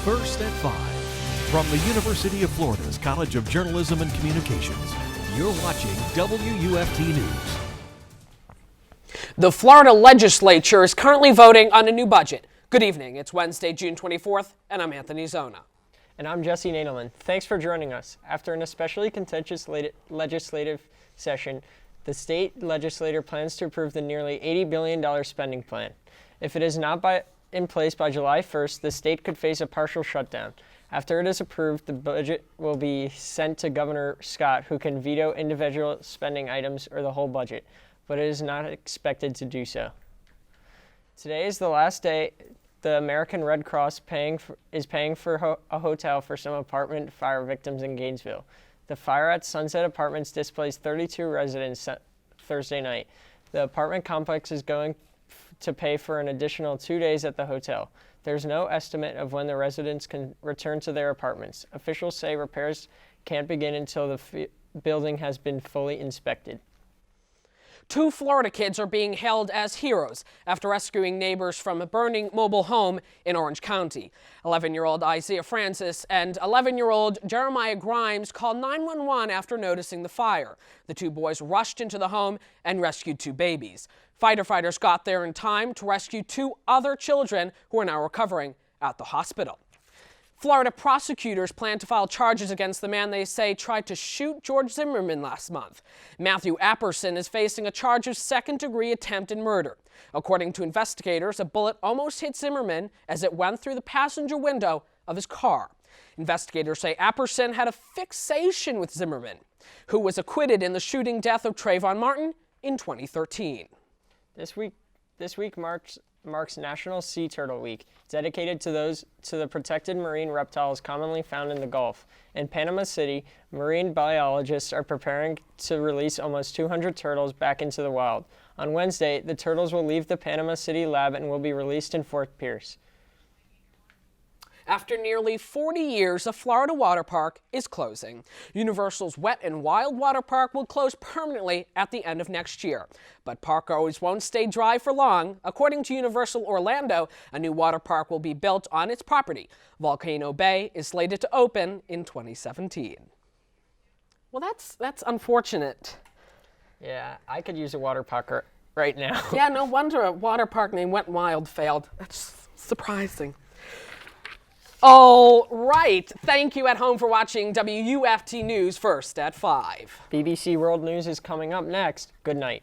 First at 5. From the University of Florida's College of Journalism and Communications, you're watching WUFT News. The Florida legislature is currently voting on a new budget. Good evening. It's Wednesday, June 24th, and I'm Anthony Zona. And I'm Zona Nadelman. Thanks for joining us. After an especially contentious legislative session, the state legislature plans to approve the nearly $80 billion spending plan. If it is not in place by July 1st, the state could face a partial shutdown. After it is approved, the budget will be sent to Governor Scott, who can veto individual spending items or the whole budget, but it is not expected to do so. Today is the last day the American Red Cross is paying for a hotel for some apartment fire victims in Gainesville. The fire at Sunset Apartments displaced 32 residents Thursday night. The apartment complex is going to pay for an additional 2 days at the hotel. There's no estimate of when the residents can return to their apartments. Officials say repairs can't begin until the building has been fully inspected. 2 Florida kids are being hailed as heroes after rescuing neighbors from a burning mobile home in Orange County. 11-year-old Isaiah Francis and 11-year-old Jeremiah Grimes called 911 after noticing the fire. The 2 boys rushed into the home and rescued 2 babies. Firefighters got there in time to rescue 2 other children who are now recovering at the hospital. Florida prosecutors plan to file charges against the man they say tried to shoot George Zimmerman last month. Matthew Apperson is facing a charge of second-degree attempted murder. According to investigators, a bullet almost hit Zimmerman as it went through the passenger window of his car. Investigators say Apperson had a fixation with Zimmerman, who was acquitted in the shooting death of Trayvon Martin in 2013. This week marks National Sea Turtle Week, dedicated to the protected marine reptiles commonly found in the Gulf. In Panama City, marine biologists are preparing to release almost 200 turtles back into the wild. On Wednesday, the turtles will leave the Panama City lab and will be released in Fort Pierce. After nearly 40 years, a Florida water park is closing. Universal's Wet and Wild Water Park will close permanently at the end of next year. But park goers won't stay dry for long. According to Universal Orlando, a new water park will be built on its property. Volcano Bay is slated to open in 2017. Well, that's unfortunate. Yeah, I could use a water park right now. Yeah, no wonder a water park named Wet and Wild failed. That's surprising. All right. Thank you at home for watching WUFT News First at 5. BBC World News is coming up next. Good night.